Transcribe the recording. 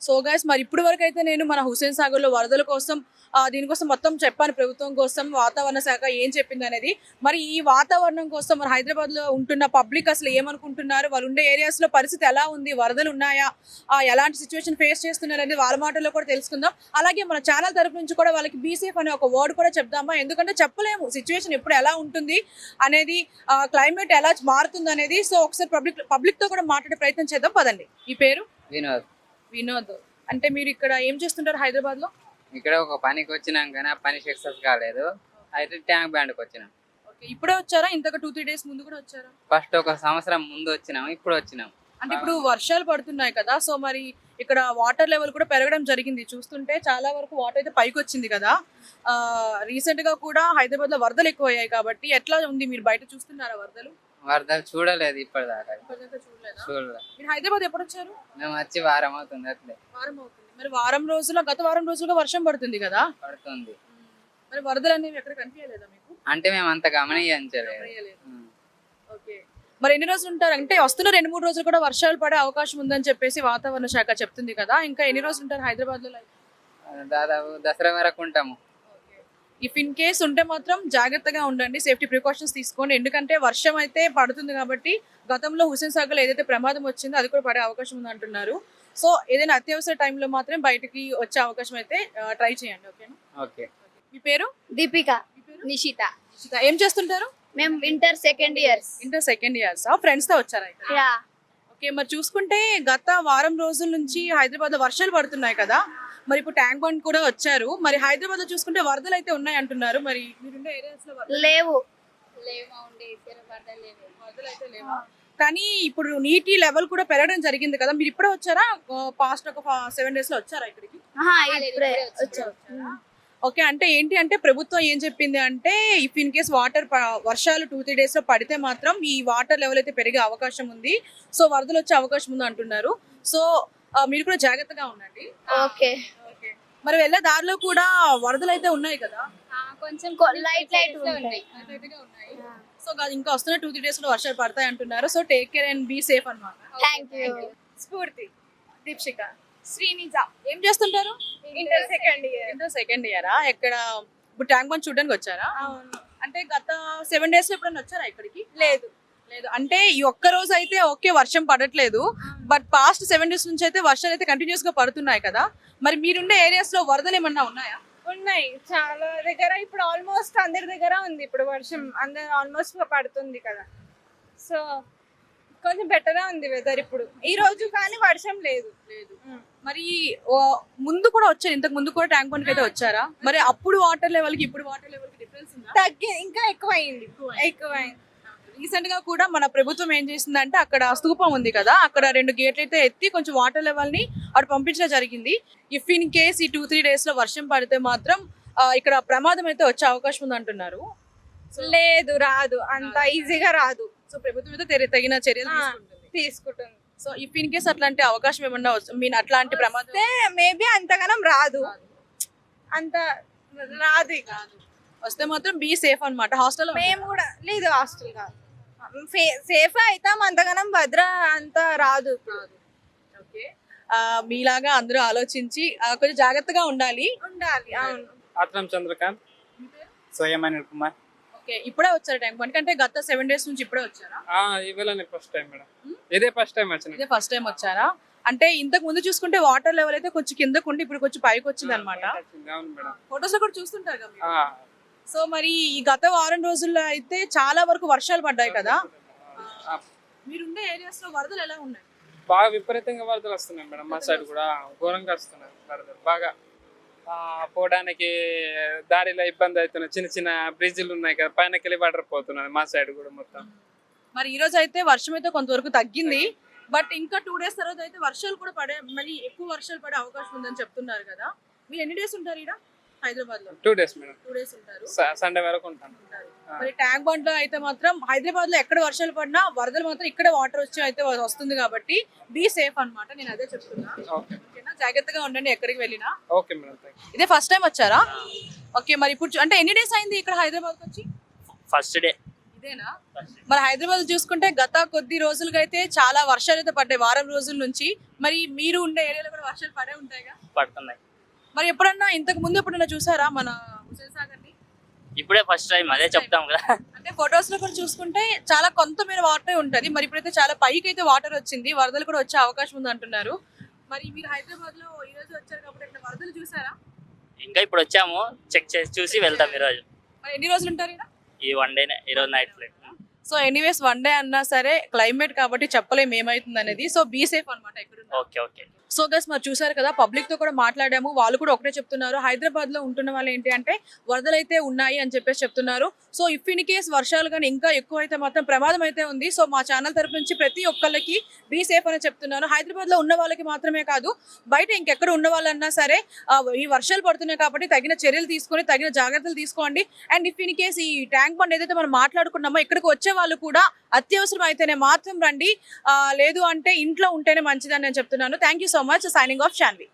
So guys మరి ఇప్పుడు వరకు అయితే నేను మన హుస్సేన్ సాగర్ లో వరదల కోసం దీనికోసం మొత్తం చెప్పాను, ప్రభుత్వం కోసం వాతావరణ శాఖ ఏం చెప్పింది అనేది. మరి ఈ వాతావరణం కోసం మరి హైదరాబాద్ లో ఉంటున్న పబ్లిక్ అసలు ఏమనుకుంటున్నారు, వాళ్ళు ఉండే ఏరియాస్ లో పరిస్థితి ఎలా ఉంది, వరదలు ఉన్నాయా, ఎలాంటి సిచ్యువేషన్ ఫేస్ చేస్తున్నారు అనేది వాళ్ళ మాటల్లో కూడా తెలుసుకుందాం. అలాగే మన ఛానల్ తరపు నుంచి కూడా వాళ్ళకి బీసేఫ్ అనే ఒక వర్డ్ కూడా చెప్దామా, ఎందుకంటే చెప్పలేము సిచ్యువేషన్ ఎప్పుడు ఎలా ఉంటుంది అనేది, క్లైమేట్ ఎలా మారుతుంది అనేది. సో ఒకసారి పబ్లిక్ తో కూడా మాట్లాడే ప్రయత్నం చేద్దాం, పదండి. ఈ పేరు వినోద్. అంటే మీరు ఇక్కడ ఏం చేస్తుంటారు హైదరాబాద్ లో? ఇక్కడ ఒక పనికి వచ్చినాం కానీ ఆ పని సక్సెస్ కాలేదు, అయితే ట్యాంక్ బ్యాండ్కి వచ్చినాం. ఇప్పుడే వచ్చారా, ఇంతకు 2-3 days ముందు కూడా వచ్చారా? ఫస్ట్ ఒక సంవత్సరం ముందు వచ్చినాం, ఇప్పుడు వచ్చినాం. అంటే ఇప్పుడు వర్షాలు పడుతున్నాయి కదా, సో మరి ఇక్కడ వాటర్ లెవెల్ కూడా పెరగడం జరిగింది. చూస్తుంటే చాలా వరకు వాటర్ అయితే పైకి వచ్చింది కదా. రీసెంట్ గా కూడా హైదరాబాద్ లో వరదలు ఎక్కువ అయ్యాయి కాబట్టి ఎట్లా ఉంది, మీరు బయట చూస్తున్నారా వరదలు? వరదలు చూడలేదు ఇప్పటిదాకా. చూడలేదు. మీరు హైదరాబాద్ ఎప్పుడు వచ్చారు? మేము వచ్చి వారం అవుతుంది. అట్లే వారం అవుతుంది. మరి గత వారం రోజులుగా వర్షం పడుతుంది కదా, పడుతుంది. మరి వరదలు అనేవి ఎక్కడ కనిపించలేదా మీకు? అంటే మేము అంత గమనించలేదు. ఓకే. మరి ఎన్ని రోజులు ఉంటారు? అంటే వస్తున్న 2-3 రోజులు కూడా వర్షాలు పడే అవకాశం ఉందని చెప్పేసి వాతావరణ శాఖ చెప్తుంది కదా, ఇంకా ఎన్ని రోజులు ఉంటారు హైదరాబాద్ లో? దాదాపు దసరా వరకు ఉంటాము. ఇఫ్ ఇన్ కేస్ ఉంటే మాత్రం జాగ్రత్తగా ఉండండి, సేఫ్టీ ప్రికాషన్స్ తీసుకోండి. ఎందుకంటే వర్షం అయితే పడుతుంది కాబట్టి గతంలో హుస్సేన్ సాగర్ లో ఏదైతే ప్రమాదం వచ్చిందో అది కూడా పడే అవకాశం ఉంది అంటున్నారు. సో ఏదైనా అత్యవసర టైంలో మాత్రం బయటికి వచ్చే అవకాశం అయితే ట్రై చేయండి. ఓకేనా? ఓకే. మీ పేరు? దీపిక. నిషిత. ఏం చేస్తుంటారు? మేము ఇంటర్ సెకండ్ ఇయర్స్. ఫ్రెండ్స్ తో వచ్చారా ఇక్కడ? యా. ఓకే. మరి చూసుకుంటే గత వారం రోజుల నుంచి హైదరాబాద్ లో వర్షాలు పడుతున్నాయి కదా, మరి ఇప్పుడు ట్యాంక్ బండ్ కూడా వచ్చారు. మరి హైదరాబాద్ లో చూసుకుంటే వరదలు అయితే ఉన్నాయి అంటున్నారు. మరి మీరుండే ఏరియాస్ లో లేవు. వరదలు అయితే లేవా? కానీ ఇప్పుడు నీటి లెవెల్ కూడా పెరగడం జరిగింది కదా, మీరు ఇప్పుడే వచ్చారా, పాస్ట్ ఒక 7 days లో వచ్చారా ఇక్కడికి? ఇప్పుడే వచ్చాం. ఓకే. అంటే ఏంటి అంటే ప్రభుత్వం ఏం చెప్పింది అంటే, ఇఫ్ ఇన్ కేస్ వర్షాలు 2-3 days లో పడితే మాత్రం ఈ వాటర్ లెవెల్ అయితే పెరిగే అవకాశం ఉంది, సో వరదలు వచ్చే అవకాశం ఉంది అంటున్నారు. సో మీరు కూడా జాగ్రత్తగా ఉండండి. ఓకే. మరి వెళ్ళే దారిలో కూడా వరదలు అయితే ఉన్నాయి కదా, కొంచెం లైట్ ఉన్నాయి. సో ఇంకా వస్తున్న 2-3 days లో వర్షాలు పడతాయి అంటున్నారు. So take care and be safe అన్నమాట. Thank you. స్ఫూర్తి. దీప్షిక. శ్రీనిజ. ఏం చేస్తుంటారు? Inter second year. ఎక్కడ ఇప్పుడు ట్యాంక్ బండ్ చూడడానికి వచ్చారా? అంటే గత 7 days లో ఎప్పుడైనా వచ్చారా ఇక్కడికి? లేదు. అంటే ఈ ఒక్క రోజు అయితే ఓకే వర్షం పడట్లేదు, బట్ పాస్ట్ 7 days నుంచి అయితే వర్షాలు అయితే కంటిన్యూస్ గా పడుతున్నాయి కదా. మరి మీరుండే ఏరియాస్ లో వరదలు ఏమన్నా ఉన్నాయా? ఉన్నాయి, చాలా దగ్గర. ఇప్పుడు ఆల్మోస్ట్ అందరి దగ్గర ఉంది. ఇప్పుడు వర్షం అందరు ఆల్మోస్ట్ పడుతుంది కదా, సో కొంచెం బెటర్ ఉంది వెదర్ ఇప్పుడు ఈ రోజు. కానీ వర్షం లేదు. మరి ముందు కూడా వచ్చారు, ఇంతకు ముందు కూడా ట్యాంక్ బండ్ అయితే వచ్చారా? మరి అప్పుడు వాటర్ లెవెల్ కి ఇప్పుడు వాటర్ లెవెల్ కి డిఫరెన్స్ ఉందా? తగ్గి ఇంకా ఎక్కువైంది. రీసెంట్ గా కూడా మన ప్రభుత్వం ఏం చేసిందంటే, అక్కడ స్తూపం ఉంది కదా, అక్కడ 2 గేట్లు అయితే ఎత్తి కొంచెం వాటర్ లెవెల్ ని అటు పంపించడం జరిగింది. ఇఫ్ ఇన్ కేస్ ఈ 2-3 days లో వర్షం పడితే మాత్రం ఇక్కడ ప్రమాదం అయితే వచ్చే అవకాశం ఉంది అంటున్నారు. లేదు, రాదు, అంత ఈజీగా రాదు. సో ప్రభుత్వం అయితే తగిన చర్యలు తీసుకుంటుంది. సో ఇఫ్ ఇన్ కేస్ అట్లాంటి అవకాశం ఏమన్నా మీన్ అట్లాంటి ప్రమాదం మేబీ అంతగానం రాదు, అంత రాదు. వస్తే మాత్రం బీ సేఫ్ అన్నమాట. హాస్టల్ మేము కూడా లేదు, హాస్టల్ కాదు, సేఫ్ అవుతాం. అంతగానం భద్ర అంత రాదు. ఓకే. మీలాగా అందరూ ఆలోచించి కొంచెం జాగ్రత్తగా ఉండాలి. అవును. ఆత్రం చంద్రకాంత్. స్వయం అనిల్ కుమార్. ఓకే. ఇప్పుడే వచ్చారు ట్యాంక్ బండ్ అంటే గత 7 days నుంచి ఇప్పుడే వచ్చారా? ఇవాళ ఫస్ట్ టైం మేడం. ఇదే ఫస్ట్ టైం వచ్చారా? అంటే ఇంతకు ముందు చూసుకుంటే వాటర్ లెవెల్ అయితే కొంచెం కిందకు ఉండి ఇప్పుడు కొంచెం పైకి వచ్చింది అనమాట. ఫొటోస్ లో కూడా చూస్తుంటారు కదా. సో మరి ఈ గత వారం రోజుల్లో అయితే చాలా వరకు వర్షాలు పడ్డాయి కదా, మీరుండే ఏరియాస్ లో వరదలు ఎలా ఉన్నాయి? బాగా విపరీతంగా వరదలు వస్తున్నాయి మేడం. మా సైడ్ కూడా ఘోరంగా వస్తున్నాయి వరదలు. బాగా పోవడానికి దారిలో ఇబ్బంది అవుతున్నాయి. చిన్న చిన్న బ్రిడ్జిలు ఉన్నాయి కదా, పైనకి వెళ్ళి వాటర్ పోతున్నాయి మా సైడ్ కూడా మొత్తం. మరి ఈ రోజు అయితే వర్షం అయితే కొంతవరకు తగ్గింది, బట్ ఇంకా 2 days తర్వాత అయితే వర్షాలు కూడా మళ్ళీ ఎక్కువ వర్షాలు పడే అవకాశం ఉందని చెప్తున్నారు కదా. మీరు ఎన్ని డేస్ ఉంటారు ఇక్కడ హైదరాబాద్ లో? 2 days మేడం. 2 days ఉంటారు. సండే వరకు ఉంటాను. మరి ట్యాంక్ బండ్ లో అయితే మాత్రం హైదరాబాద్ లో ఎక్కడ వర్షాలు పడినా వరదలు మాత్రం ఇక్కడ వాటర్ వచ్చి అయితే వస్తుంది కాబట్టి బీ సేఫ్ అన్నమాట. నేను అదే చెప్తున్నా. ఓకేనా? జాగ్రత్తగా ఉండండి ఎక్కడికి వెళ్ళినా. Okay madam. ఇదే ఫస్ట్ టైం వచ్చారా? ఓకే. మరి ఇప్పుడు అంటే ఎన్ని డేస్ అయింది ఇక్కడ హైదరాబాద్ వచ్చి? First day. ఇదేనా మరి హైదరాబాద్ చూసుకుంటే గత కొద్ది రోజులుగా అయితే చాలా వర్షాలు అయితే పడ్డాయి వారం రోజుల నుంచి. మరి మీరు ఉండే ఏరియాలో కూడా వర్షాలు పడే ఉంటాయిగా? పడుతున్నాయి. మరి ఎప్పుడన్నా ఇంతకు ముందు ఎప్పుడన్నా చూసారా మన హుస్సేన్ సాగర్ ని? ఇప్పుడే ఫస్ట్ టైం, అదే చెప్తాం కదా. అంటే ఫొటోస్ లో కూడా చూసుకుంటే చాలా కొంతమేర వాటర్ ఉంటది. మరి ఇప్పుడైతే చాలా పైకి అయితే వాటర్ వచ్చింది, వరదలు కూడా వచ్చే అవకాశం ఉంది అంటున్నారు. మరి మీరు హైదరాబాద్ లో ఈ రోజు వచ్చారు కాబట్టి ఇక్కడ వరదలు చూసారా? ఇంకా ఇప్పుడు వచ్చాము, చెక్ చేసి చూసి వెళ్తాం ఈరోజు. మరి ఎన్ని రోజులు ఉంటారు ఇక్కడ? ఈ వన్ డేనే, ఈరోజు night flight. So anyways one day అన్నా సరే క్లైమేట్ కాబట్టి చెప్పలేం ఏమైతుంది అనేది. సో బీ సేఫ్ అనమాట ఎక్కడ. Okay okay. సో గైస్ మరి చూసారు కదా, పబ్లిక్ తో కూడా మాట్లాడాము. వాళ్ళు కూడా ఒకటే చెప్తున్నారు, హైదరాబాద్ లో ఉంటున్న వాళ్ళు ఏంటి అంటే వరదలు అయితే ఉన్నాయి అని చెప్పేసి చెప్తున్నారు. సో ఇఫ్ ఇన్ కేస్ వర్షాలు కానీ ఇంకా ఎక్కువ అయితే మాత్రం ప్రమాదం అయితే ఉంది. సో మా ఛానల్ తరపు నుంచి ప్రతి ఒక్కళ్ళకి బీ సేఫ్ అని చెప్తున్నాను. హైదరాబాద్ లో ఉన్న వాళ్ళకి మాత్రమే కాదు, బయట ఇంకెక్కడ ఉన్న వాళ్ళన్నా సరే ఈ వర్షాలు పడుతున్నాయి కాబట్టి తగిన చర్యలు తీసుకొని తగిన జాగ్రత్తలు తీసుకోండి. అండ్ ఇఫ్ ఇన్ కేస్ ఈ ట్యాంక్ బండ్ ఏదైతే మనం మాట్లాడుకున్నామో ఇక్కడికి వచ్చే వాళ్ళు కూడా అత్యవసరం అయితేనే మాత్రం రండి, లేదు అంటే ఇంట్లో ఉంటేనే మంచిదని నేను చెప్తున్నాను. Thank you so much. Signing off Shanvi.